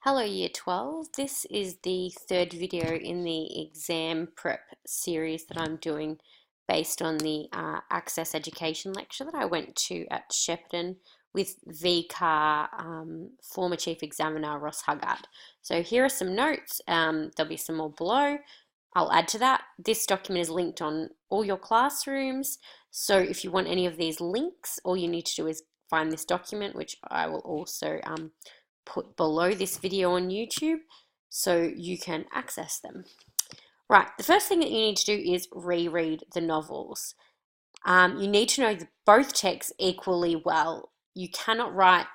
Hello Year 12, this is the third video in the exam prep series that I'm doing based on the Access Education lecture that I went to at Shepparton with VCAR former Chief Examiner Ross Huggard. So here are some notes, there'll be some more below. I'll add to that. This document is linked on all your classrooms, so if you want any of these links, all you need to do is find this document, which I will also put below this video on YouTube so you can access them. Right, the first thing that you need to do is reread the novels. You need to know both texts equally well. You cannot write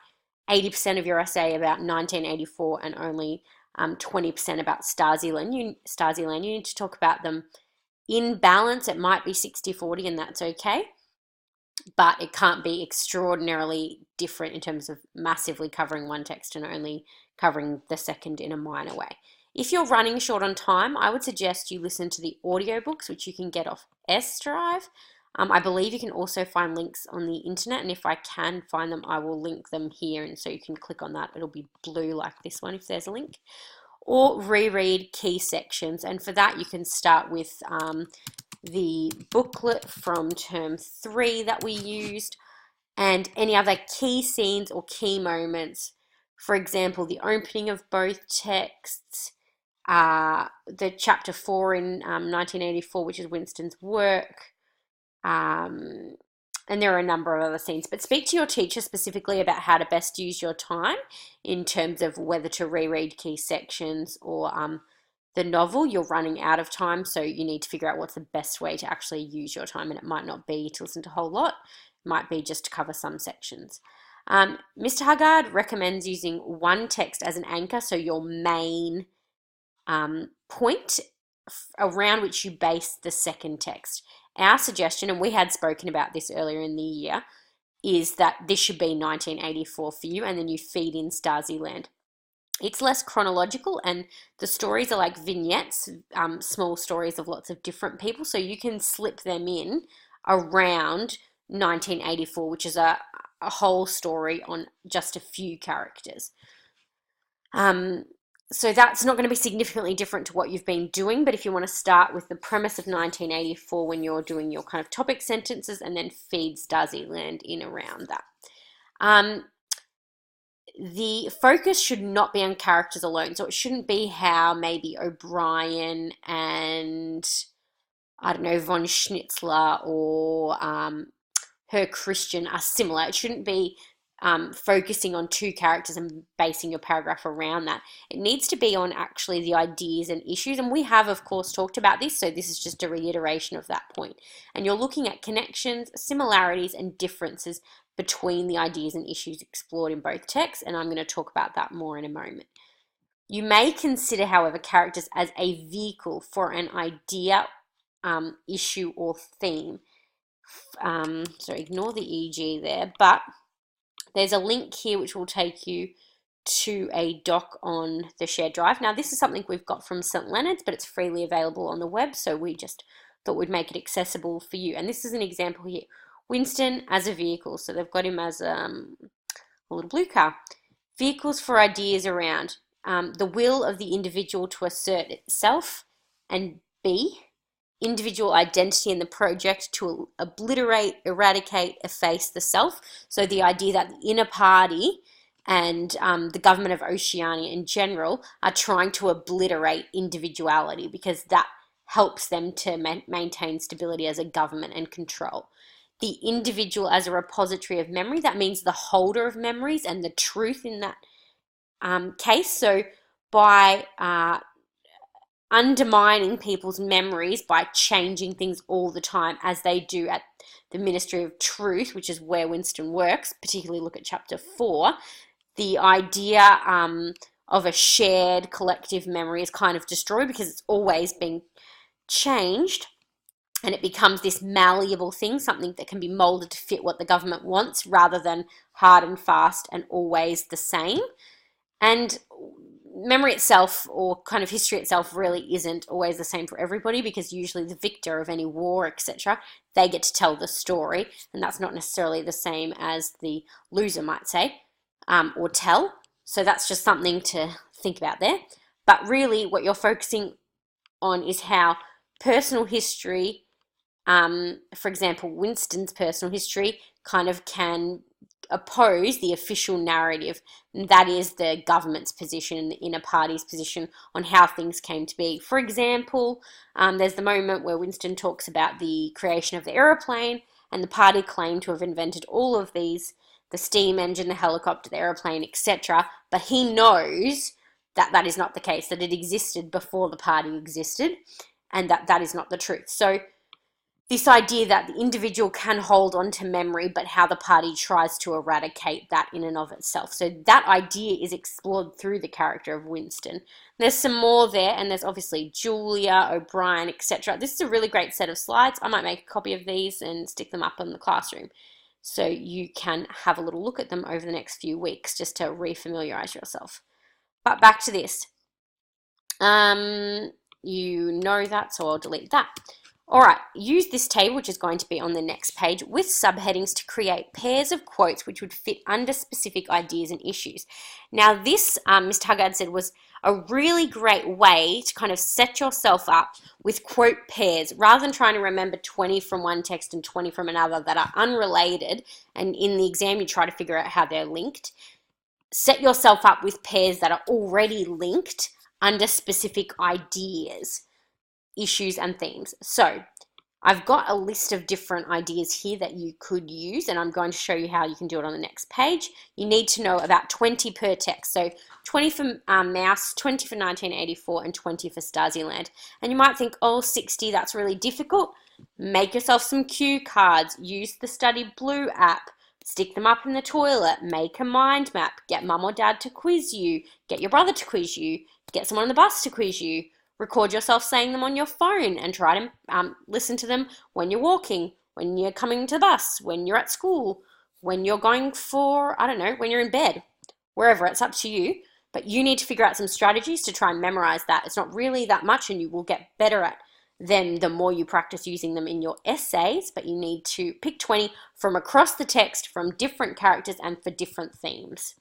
80% of your essay about 1984 and only 20% about Stasiland. You need to talk about them in balance. It might be 60-40 and that's okay, but it can't be extraordinarily different in terms of massively covering one text and only covering the second in a minor way. If you're running short on time, I would suggest you listen to the audiobooks, which you can get off S Drive. I believe you can also find links on the internet, and if I can find them, I will link them here, and so you can click on that. It'll be blue like this one if there's a link. Or reread key sections, and for that you can start with the booklet from term 3 that we used and any other key scenes or key moments. For example, the opening of both texts, the chapter 4 in 1984, which is Winston's work, and there are a number of other scenes. But speak to your teacher specifically about how to best use your time in terms of whether to reread key sections or the novel. You're running out of time, so you need to figure out what's the best way to actually use your time, and it might not be to listen to a whole lot. It might be just to cover some sections. Mr. Huggard recommends using one text as an anchor, so your main point around which you base the second text. Our suggestion, and we had spoken about this earlier in the year, is that this should be 1984 for you, and then you feed in Stasiland. It's less chronological, and the stories are like vignettes, small stories of lots of different people, so you can slip them in around 1984, which is a whole story on just a few characters. So that's not going to be significantly different to what you've been doing, but if you want to start with the premise of 1984 when you're doing your kind of topic sentences and then feed Stasiland in around that. The focus should not be on characters alone, so it shouldn't be how maybe O'Brien and, I don't know, von Schnitzler or her Christian are similar. It shouldn't be focusing on two characters and basing your paragraph around that. It needs to be on actually the ideas and issues, and we have of course talked about this, so this is just a reiteration of that point. And you're looking at connections, similarities and differences between the ideas and issues explored in both texts, and I'm going to talk about that more in a moment. You may consider, however, characters as a vehicle for an idea, issue or theme. So ignore the EG there, but there's a link here which will take you to a doc on the shared drive. Now this is something we've got from St. Leonard's, but it's freely available on the web, so we just thought we'd make it accessible for you. And this is an example here. Winston as a vehicle, so they've got him as a little blue car. Vehicles for ideas around. The will of the individual to assert itself, and B, individual identity in the project to obliterate, eradicate, efface the self. So the idea that the inner party and the government of Oceania in general are trying to obliterate individuality because that helps them to maintain stability as a government and control. The individual as a repository of memory, that means the holder of memories and the truth in that case. So by undermining people's memories by changing things all the time, as they do at the Ministry of Truth, which is where Winston works, particularly look at chapter 4, the idea of a shared collective memory is kind of destroyed because it's always being changed, and it becomes this malleable thing, something that can be molded to fit what the government wants rather than hard and fast and always the same. And memory itself, or kind of history itself, really isn't always the same for everybody, because usually the victor of any war, etc., they get to tell the story, and that's not necessarily the same as the loser might say or tell. So that's just something to think about there. But really what you're focusing on is how personal history, for example, Winston's personal history kind of can oppose the official narrative, and that is the government's position and the inner party's position on how things came to be. For example, there's the moment where Winston talks about the creation of the aeroplane, and the party claim to have invented all of these, the steam engine, the helicopter, the aeroplane, etc. But he knows that that is not the case, that it existed before the party existed, and that that is not the truth. So this idea that the individual can hold on to memory, but how the party tries to eradicate that in and of itself. So that idea is explored through the character of Winston. There's some more there, and there's obviously Julia, O'Brien, etc. This is a really great set of slides. I might make a copy of these and stick them up in the classroom so you can have a little look at them over the next few weeks just to refamiliarize yourself. But back to this. You know that, so I'll delete that. All right, use this table, which is going to be on the next page, with subheadings to create pairs of quotes which would fit under specific ideas and issues. Now this, Mr. Huggard said, was a really great way to kind of set yourself up with quote pairs, rather than trying to remember 20 from one text and 20 from another that are unrelated, and in the exam you try to figure out how they're linked. Set yourself up with pairs that are already linked under specific ideas, issues and themes. So I've got a list of different ideas here that you could use, and I'm going to show you how you can do it on the next page. You need to know about 20 per text. So 20 for Mouse, 20 for 1984, and 20 for Stasiland. And you might think, oh, 60, that's really difficult. Make yourself some cue cards. Use the Study Blue app. Stick them up in the toilet. Make a mind map. Get mum or dad to quiz you. Get your brother to quiz you. Get someone on the bus to quiz you. Record yourself saying them on your phone and try to listen to them when you're walking, when you're coming to the bus, when you're at school, when you're going for, I don't know, when you're in bed, wherever. It's up to you. But you need to figure out some strategies to try and memorize that. It's not really that much, and you will get better at them the more you practice using them in your essays. But you need to pick 20 from across the text, from different characters and for different themes.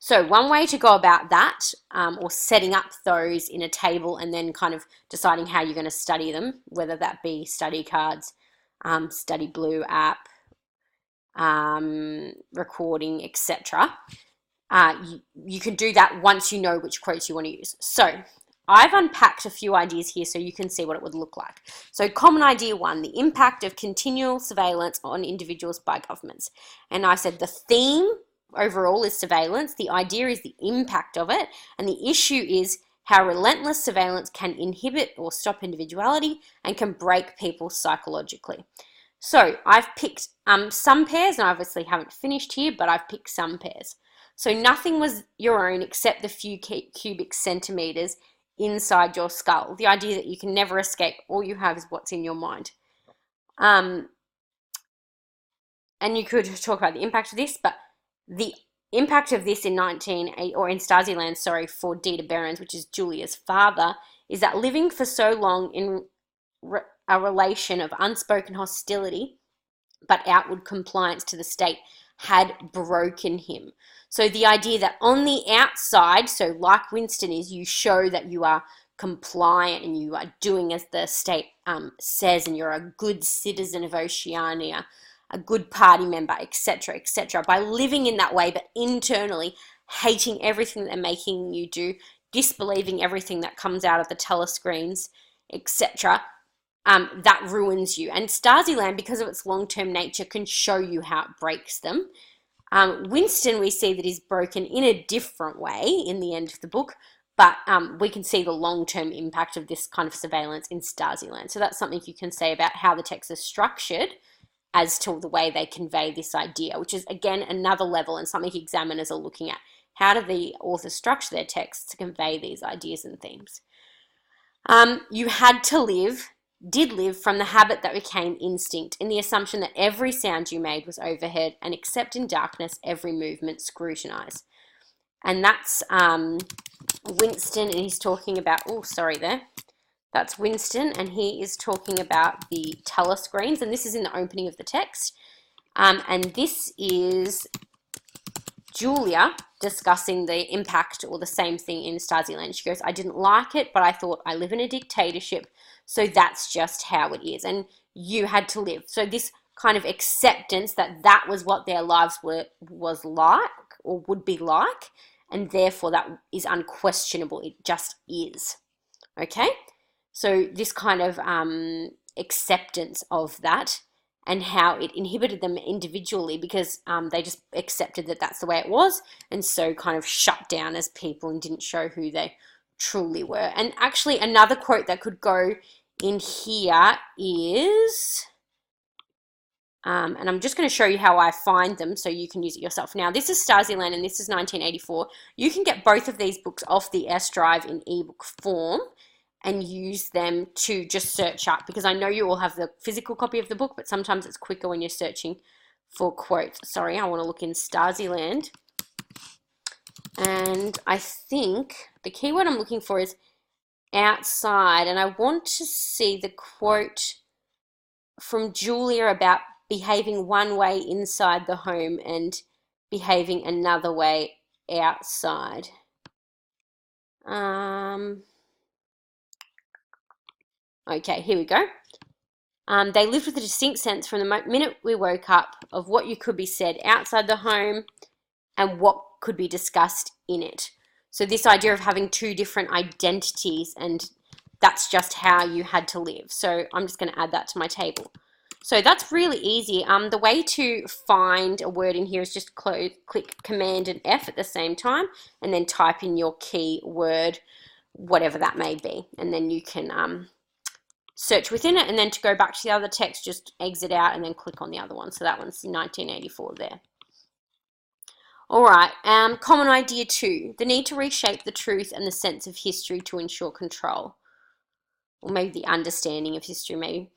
So one way to go about that, or setting up those in a table and then kind of deciding how you're going to study them, whether that be study cards, Study Blue app, recording, etc. You can do that once you know which quotes you want to use. So I've unpacked a few ideas here so you can see what it would look like. So common idea 1, the impact of continual surveillance on individuals by governments. And I said the theme overall is surveillance. The idea is the impact of it, and the issue is how relentless surveillance can inhibit or stop individuality and can break people psychologically. So I've picked some pairs, and I obviously haven't finished here, but I've picked some pairs. So nothing was your own except the few cubic centimeters inside your skull. The idea that you can never escape. All you have is what's in your mind. And you could talk about the impact of this, but the impact of this in Stasiland, for Dieter Behrens, which is Julia's father, is that living for so long in a relation of unspoken hostility but outward compliance to the state had broken him. So the idea that on the outside, so like Winston is, you show that you are compliant and you are doing as the state says, and you're a good citizen of Oceania, a good party member, etc., etc. By living in that way, but internally hating everything that they're making you do, disbelieving everything that comes out of the telescreens, etc., that ruins you. And Stasiland, because of its long-term nature, can show you how it breaks them. Winston, we see that is broken in a different way in the end of the book, but we can see the long-term impact of this kind of surveillance in Stasiland. So that's something you can say about how the text is structured as to the way they convey this idea, which is, again, another level and something examiners are looking at. How do the authors structure their texts to convey these ideas and themes? You did live from the habit that became instinct, in the assumption that every sound you made was overheard, and except in darkness, every movement scrutinized. And that's Winston, and he's talking about, that's Winston, and he is talking about the telescreens, and this is in the opening of the text. And this is Julia discussing the impact or the same thing in Stasiland. She goes, I didn't like it, but I thought I live in a dictatorship, so that's just how it is. And you had to live. So this kind of acceptance that that was what their lives was like or would be like, and therefore that is unquestionable. It just is. Okay? So this kind of acceptance of that, and how it inhibited them individually because they just accepted that that's the way it was, and so kind of shut down as people and didn't show who they truly were. And actually another quote that could go in here is, and I'm just going to show you how I find them so you can use it yourself. Now, this is Stasiland and this is 1984. You can get both of these books off the S Drive in ebook form and use them to just search up, because I know you all have the physical copy of the book, but sometimes it's quicker when you're searching for quotes. Sorry, I want to look in Stasiland. And I think the keyword I'm looking for is outside, and I want to see the quote from Julia about behaving one way inside the home and behaving another way outside. Okay, here we go. They lived with a distinct sense from the minute we woke up of what you could be said outside the home and what could be discussed in it. So this idea of having two different identities, and that's just how you had to live. So I'm just going to add that to my table. So that's really easy. The way to find a word in here is just click Command and F at the same time, and then type in your key word, whatever that may be, and then you can search within it, and then to go back to the other text, just exit out and then click on the other one. So that one's 1984 there. All right, common idea 2, the need to reshape the truth and the sense of history to ensure control, or maybe the understanding of history, maybe.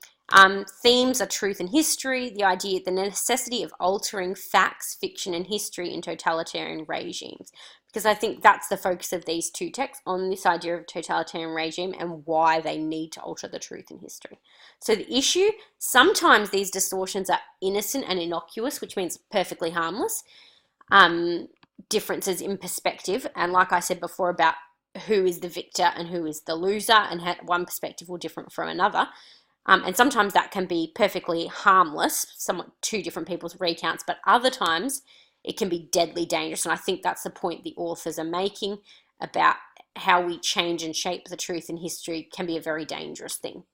Themes are truth and history, the idea, the necessity of altering facts, fiction, and history in totalitarian regimes. Because I think that's the focus of these two texts, on this idea of totalitarian regime and why they need to alter the truth in history. So the issue, sometimes these distortions are innocent and innocuous, which means perfectly harmless. Differences in perspective, and like I said before about who is the victor and who is the loser, and one perspective will differ from another. And sometimes that can be perfectly harmless, somewhat two different people's recounts, but other times it can be deadly dangerous. And I think that's the point the authors are making about how we change and shape the truth in history can be a very dangerous thing.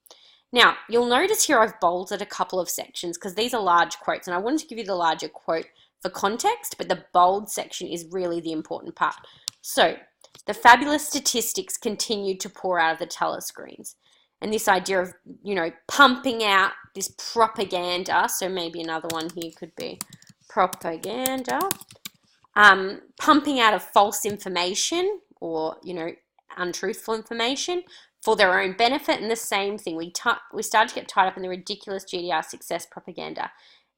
Now, you'll notice here I've bolded a couple of sections because these are large quotes, and I wanted to give you the larger quote for context, but the bold section is really the important part. So, the fabulous statistics continued to pour out of the telescreens. And this idea of, pumping out this propaganda, so maybe another one here could be propaganda, pumping out of false information or, untruthful information for their own benefit. And the same thing, we started to get tied up in the ridiculous GDR success propaganda,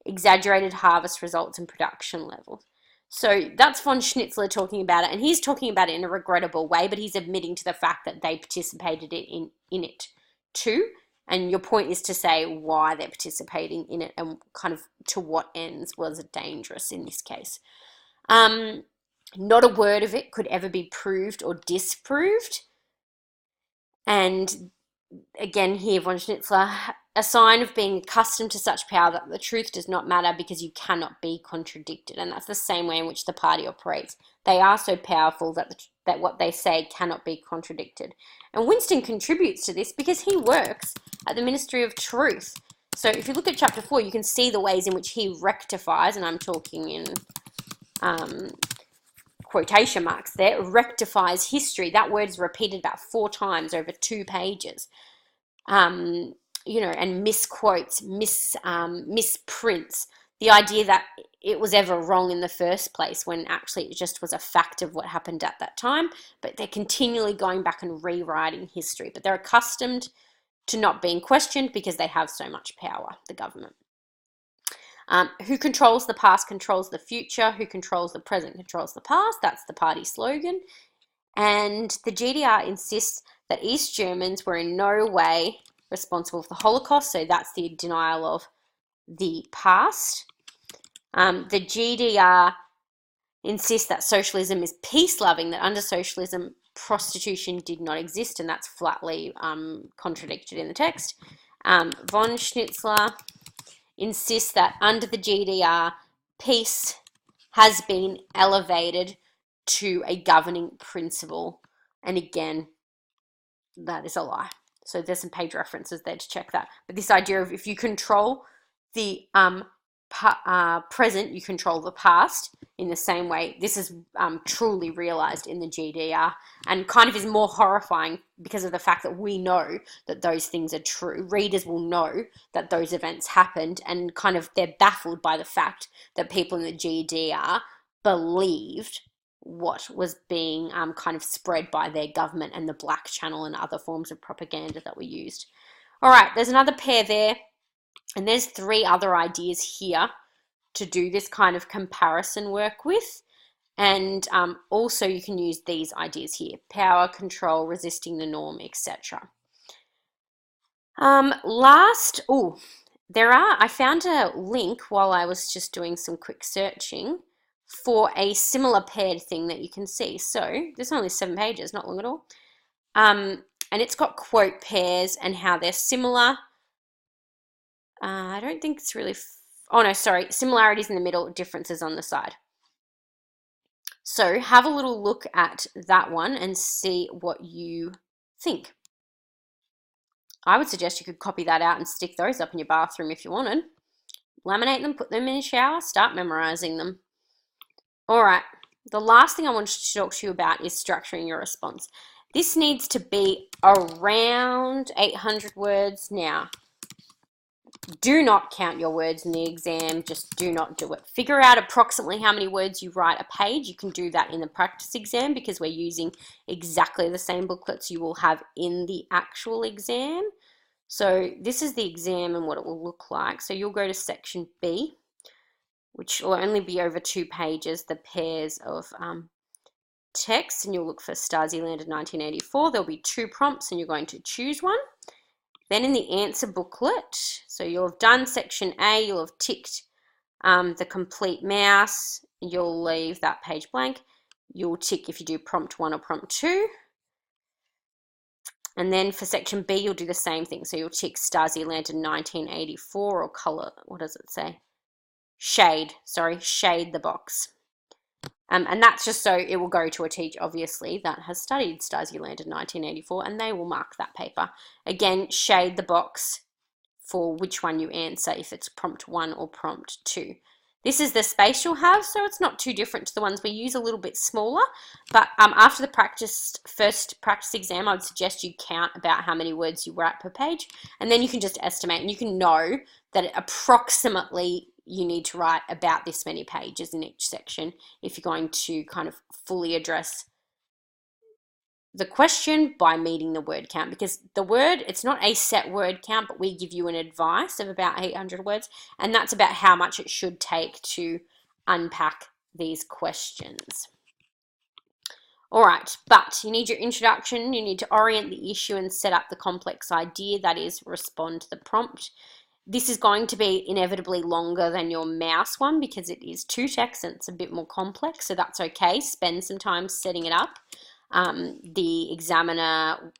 exaggerated harvest results and production levels. So that's von Schnitzler talking about it, and he's talking about it in a regrettable way, but he's admitting to the fact that they participated in it too. And your point is to say why they're participating in it and kind of to what ends was it dangerous in this case. Not a word of it could ever be proved or disproved. And again here, von Schnitzler, a sign of being accustomed to such power that the truth does not matter because you cannot be contradicted. And that's the same way in which the party operates. They are so powerful that what they say cannot be contradicted. And Winston contributes to this because he works at the Ministry of Truth. So if you look at chapter 4, you can see the ways in which he rectifies, and I'm talking in quotation marks there, rectifies history. That word is repeated about 4 times over 2 pages. And misquotes, misprints, the idea that it was ever wrong in the first place when actually it just was a fact of what happened at that time, but they're continually going back and rewriting history, but they're accustomed to not being questioned because they have so much power, the government. Who controls the past controls the future, who controls the present controls the past, that's the party slogan. And the GDR insists that East Germans were in no way responsible for the Holocaust, so that's the denial of the past. The GDR insist that socialism is peace-loving, that under socialism prostitution did not exist, and that's flatly contradicted in the text. Von Schnitzler insists that under the GDR, peace has been elevated to a governing principle, and again, that is a lie. So there's some page references there to check that. But this idea of if you control the present, you control the past in the same way. This is truly realized in the GDR, and kind of is more horrifying because of the fact that we know that those things are true. Readers will know that those events happened, and kind of they're baffled by the fact that people in the GDR believed what was being kind of spread by their government and the black channel and other forms of propaganda that were used. All right, there's another pair there, and there's 3 other ideas here to do this kind of comparison work with. And also you can use these ideas here: power, control, resisting the norm, etc. I found a link while I was just doing some quick searching for a similar paired thing that you can see. So there's only 7 pages, not long at all. And it's got quote pairs and how they're similar. I don't think it's really, similarities in the middle, differences on the side. So have a little look at that one and see what you think. I would suggest you could copy that out and stick those up in your bathroom if you wanted. Laminate them, put them in a shower, start memorizing them. All right, the last thing I wanted to talk to you about is structuring your response. This needs to be around 800 words. Now, do not count your words in the exam. Just do not do it. Figure out approximately how many words you write a page. You can do that in the practice exam because we're using exactly the same booklets you will have in the actual exam. So this is the exam and what it will look like. So you'll go to section B, which will only be over 2 pages, the pairs of text, and you'll look for Stasiland in 1984. There'll be 2 prompts and you're going to choose one. Then in the answer booklet, so you'll have done section A, you'll have ticked the complete mouse, you'll leave that page blank. You'll tick if you do prompt 1 or prompt 2. And then for section B, you'll do the same thing. So you'll tick Stasiland in 1984 or color, what does it say? Shade the box. And that's just so it will go to a teacher, obviously, that has studied Stasiland in 1984, and they will mark that paper. Again, shade the box for which one you answer, if it's prompt 1 or prompt 2. This is the space you'll have, so it's not too different to the ones we use, a little bit smaller. But after the first practice exam, I would suggest you count about how many words you write per page, and then you can just estimate, and you can know that approximately you need to write about this many pages in each section if you're going to kind of fully address the question by meeting the word count, because the word, it's not a set word count, but we give you an advice of about 800 words, and that's about how much it should take to unpack these questions. All right, but you need your introduction, you need to orient the issue and set up the complex idea, that is, respond to the prompt. This is going to be inevitably longer than your mouse one because it is 2 texts and it's a bit more complex, so that's okay. Spend some time setting it up. The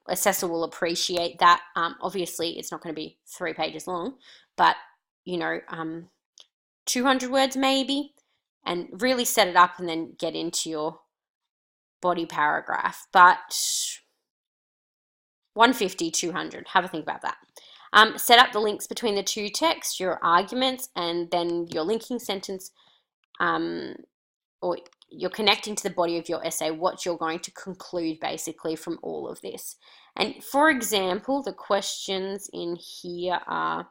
assessor will appreciate that. Obviously, it's not going to be 3 pages long, but, 200 words maybe, and really set it up and then get into your body paragraph. But 150, 200, have a think about that. Set up the links between the 2 texts, your arguments, and then your linking sentence, or you're connecting to the body of your essay, what you're going to conclude basically from all of this. And for example, the questions in here are,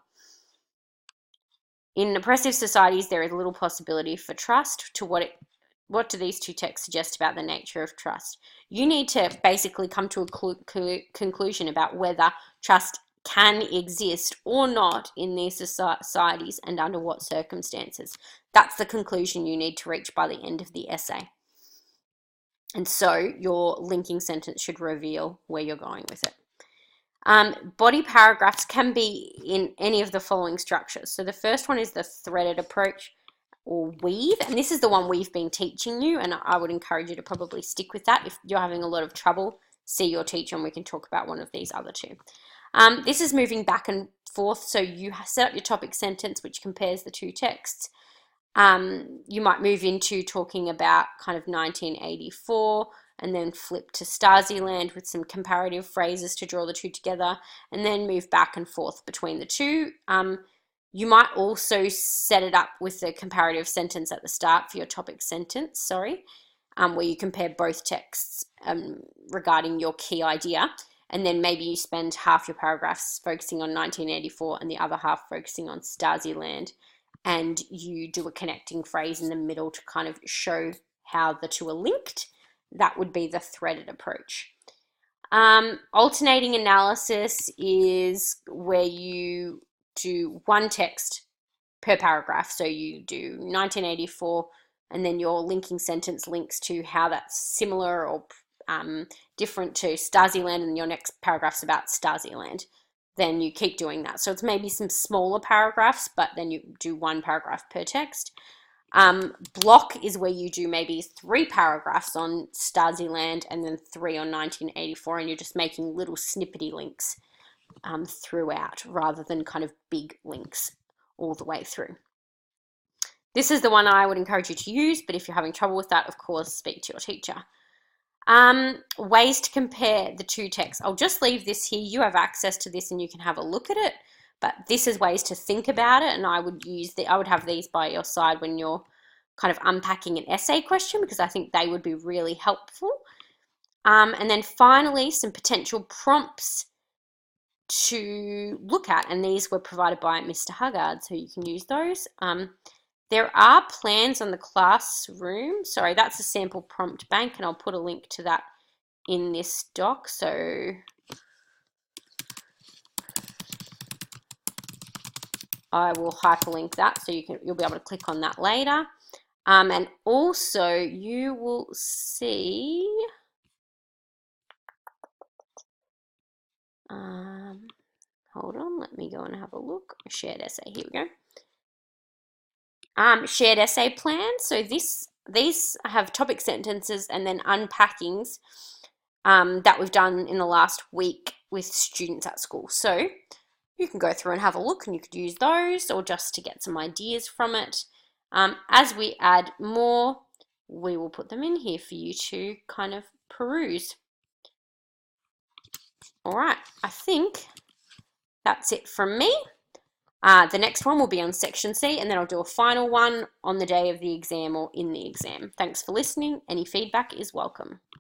in oppressive societies, there is little possibility for trust. What do these 2 texts suggest about the nature of trust? You need to basically come to a conclusion about whether trust can exist or not in these societies and under what circumstances. That's the conclusion you need to reach by the end of the essay. And so your linking sentence should reveal where you're going with it. Body paragraphs can be in any of the following structures. So the first one is the threaded approach. or weave. And this is the one we've been teaching you, and I would encourage you to probably stick with that. If you're having a lot of trouble, see your teacher and we can talk about one of these other two. This is moving back and forth, so you set up your topic sentence which compares the two texts. You might move into talking about kind of 1984 and then flip to Stasiland with some comparative phrases to draw the two together, and then move back and forth between the two. You might also set it up with a comparative sentence at the start for your topic sentence, where you compare both texts regarding your key idea, and then maybe you spend half your paragraphs focusing on 1984 and the other half focusing on Stasiland, and you do a connecting phrase in the middle to kind of show how the two are linked. That would be the threaded approach. Alternating analysis is where you do one text per paragraph. So you do 1984 and then your linking sentence links to how that's similar or different to Stasiland, and your next paragraph's about Stasiland. Then you keep doing that. So it's maybe some smaller paragraphs, but then you do one paragraph per text. Block is where you do maybe 3 paragraphs on Stasiland and then 3 on 1984, and you're just making little snippety links throughout rather than kind of big links all the way through. This is the one I would encourage you to use, but if you're having trouble with that, of course, speak to your teacher. Ways to compare the two texts. I'll just leave this here. You have access to this and you can have a look at it, but this is ways to think about it, and I would have these by your side when you're kind of unpacking an essay question, because I think they would be really helpful. And then finally, some potential prompts to look at, and these were provided by Mr. Huggard, so you can use those. There are plans on the classroom. Sorry, that's a sample prompt bank, and I'll put a link to that in this doc. So I will hyperlink that, so you'll be able to click on that later. And also you will see hold on, let me go and have a look. Shared essay, here we go. Shared essay plan. So these have topic sentences and then unpackings that we've done in the last week with students at school. So you can go through and have a look, and you could use those or just to get some ideas from it. As we add more, we will put them in here for you to kind of peruse. All right, I think that's it from me. The next one will be on section C, and then I'll do a final one on the day of the exam or in the exam. Thanks for listening. Any feedback is welcome.